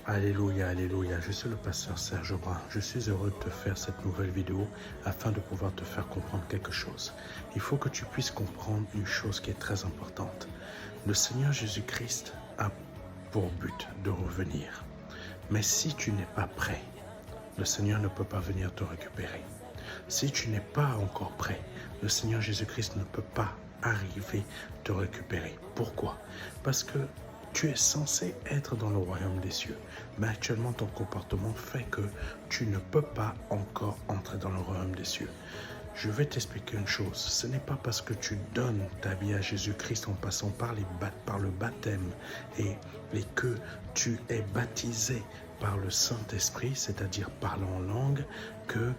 Alléluia, alléluia, je suis le pasteur Serge Brun. Je suis heureux de te faire cette nouvelle vidéo afin de pouvoir te faire comprendre quelque chose. Il faut que tu puisses comprendre une chose qui est très importante. Le Seigneur Jésus-Christ a pour but de revenir. Mais si tu n'es pas prêt, le Seigneur ne peut pas venir te récupérer. Si tu n'es pas encore prêt, le Seigneur Jésus-Christ ne peut pas arriver te récupérer. Pourquoi? Parce que tu es censé être dans le royaume des cieux, mais actuellement ton comportement fait que tu ne peux pas encore entrer dans le royaume des cieux. Je vais t'expliquer une chose, ce n'est pas parce que tu donnes ta vie à Jésus-Christ en passant par le baptême et que tu es baptisé par le Saint-Esprit, c'est-à-dire parler en langue, que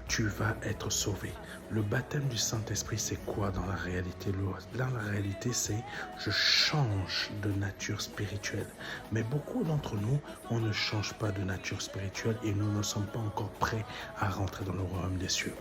tu vas être sauvé. Le baptême du Saint-Esprit, c'est quoi dans la réalité? Dans la réalité, c'est je change de nature spirituelle. Mais beaucoup d'entre nous, on ne change pas de nature spirituelle et nous ne sommes pas encore prêts à rentrer dans le royaume des cieux.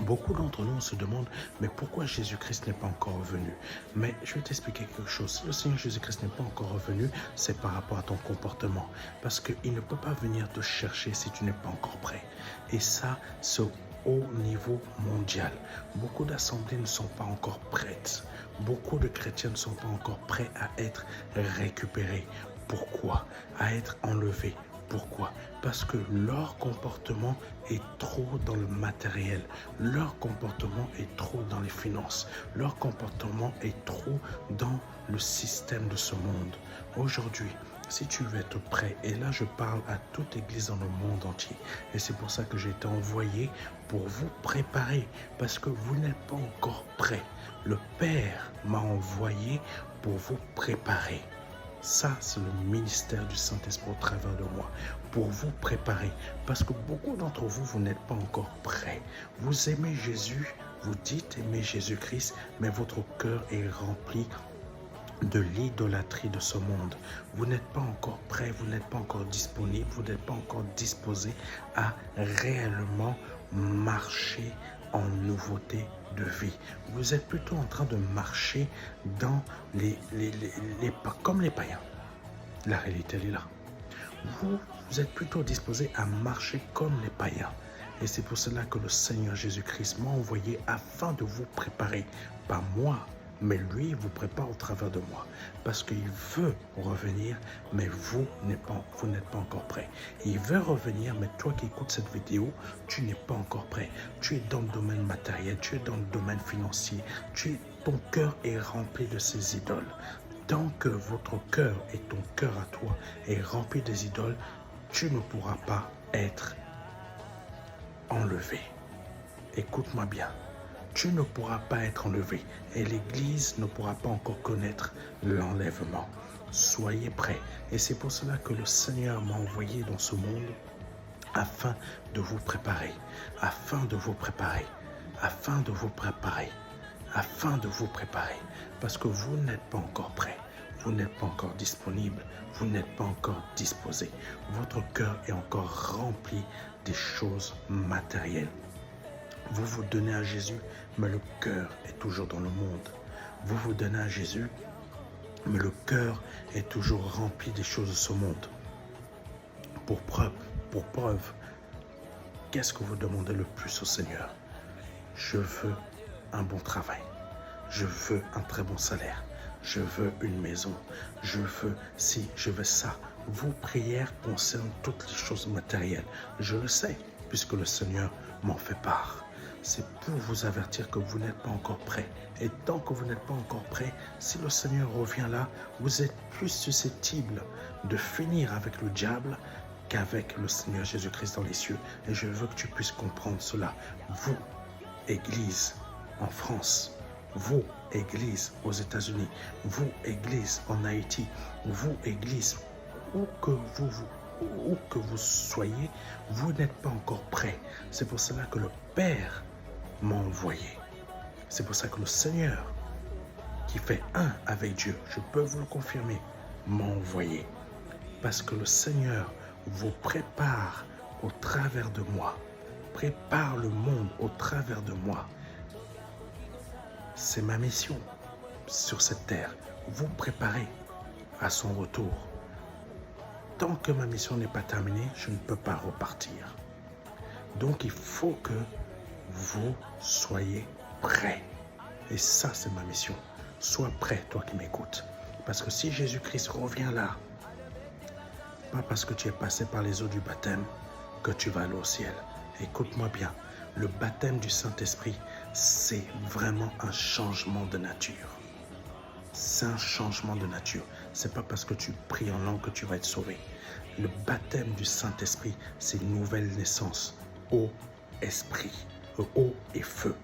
Beaucoup d'entre nous se demandent, mais pourquoi Jésus-Christ n'est pas encore revenu? Mais je vais t'expliquer quelque chose. Si le Seigneur Jésus-Christ n'est pas encore revenu, c'est par rapport à ton comportement. Parce qu'il ne peut pas venir te chercher si tu n'es pas encore prêt. Et ça, c'est au niveau mondial. Beaucoup d'assemblées ne sont pas encore prêtes. Beaucoup de chrétiens ne sont pas encore prêts à être récupérés. Pourquoi? À être enlevés. Pourquoi? Parce que leur comportement est trop dans le matériel, leur comportement est trop dans les finances, leur comportement est trop dans le système de ce monde. Aujourd'hui, si tu veux être prêt, et là je parle à toute église dans le monde entier, et c'est pour ça que j'ai été envoyé pour vous préparer, parce que vous n'êtes pas encore prêt. Le Père m'a envoyé pour vous préparer. Ça, c'est le ministère du Saint-Esprit au travers de moi, pour vous préparer. Parce que beaucoup d'entre vous, vous n'êtes pas encore prêts. Vous aimez Jésus, vous dites aimer Jésus-Christ, mais votre cœur est rempli de l'idolâtrie de ce monde. Vous n'êtes pas encore prêt, vous n'êtes pas encore disponible, vous n'êtes pas encore disposé à réellement marcher en nouveauté de vie. Vous êtes plutôt en train de marcher dans comme les païens. La réalité, elle est là. Vous êtes plutôt disposé à marcher comme les païens. Et c'est pour cela que le Seigneur Jésus-Christ m'a envoyé afin de vous préparer. Pas moi, mais lui vous prépare au travers de moi. Parce qu'il veut revenir, mais vous n'êtes pas encore prêt. Il veut revenir, mais toi qui écoutes cette vidéo, tu n'es pas encore prêt. Tu es dans le domaine matériel, tu es dans le domaine financier. Ton cœur est rempli de ces idoles. Tant que votre cœur et ton cœur à toi est rempli des idoles, tu ne pourras pas être enlevé. Écoute-moi bien. Tu ne pourras pas être enlevé et l'Église ne pourra pas encore connaître l'enlèvement. Soyez prêts. Et c'est pour cela que le Seigneur m'a envoyé dans ce monde afin de vous préparer, afin de vous préparer, afin de vous préparer, afin de vous préparer. Parce que vous n'êtes pas encore prêts, vous n'êtes pas encore disponible, vous n'êtes pas encore disposé. Votre cœur est encore rempli des choses matérielles. Vous vous donnez à Jésus, mais le cœur est toujours dans le monde. Vous vous donnez à Jésus, mais le cœur est toujours rempli des choses de ce monde. Pour preuve, qu'est-ce que vous demandez le plus au Seigneur? Je veux un bon travail. Je veux un très bon salaire. Je veux une maison. Je veux ça. Vos prières concernent toutes les choses matérielles. Je le sais, puisque le Seigneur m'en fait part. C'est pour vous avertir que vous n'êtes pas encore prêt. Et tant que vous n'êtes pas encore prêt, si le Seigneur revient là, vous êtes plus susceptible de finir avec le diable qu'avec le Seigneur Jésus-Christ dans les cieux. Et je veux que tu puisses comprendre cela. Vous, Église en France, vous, Église aux États-Unis, vous, Église en Haïti, vous, Église, où que vous soyez, vous n'êtes pas encore prêt. C'est pour cela que le Père m'a envoyé. C'est pour ça que le Seigneur, qui fait un avec Dieu, je peux vous le confirmer, m'a envoyé. Parce que le Seigneur vous prépare au travers de moi, prépare le monde au travers de moi. C'est ma mission sur cette terre, vous préparer à son retour. tant que ma mission n'est pas terminée, je ne peux pas repartir. Donc il faut que vous soyez prêts. Et ça, c'est ma mission. Sois prêt, toi qui m'écoutes. Parce que si Jésus-Christ revient là, pas parce que tu es passé par les eaux du baptême que tu vas aller au ciel. Écoute-moi bien, le baptême du Saint-Esprit, c'est vraiment un changement de nature. C'est un changement de nature. C'est pas parce que tu pries en langue que tu vas être sauvé. Le baptême du Saint-Esprit, c'est une nouvelle naissance. Eau, esprit. Eau et feu.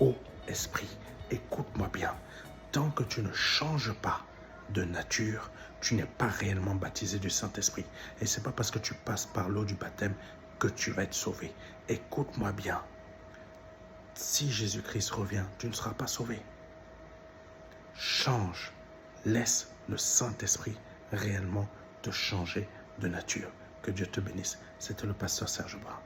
Eau, esprit. Écoute-moi bien. Tant que tu ne changes pas de nature, tu n'es pas réellement baptisé du Saint-Esprit. Et ce n'est pas parce que tu passes par l'eau du baptême que tu vas être sauvé. Écoute-moi bien. Si Jésus-Christ revient, tu ne seras pas sauvé. Change. Laisse le Saint-Esprit réellement te changer de nature. Que Dieu te bénisse. C'était le pasteur Serge Brun.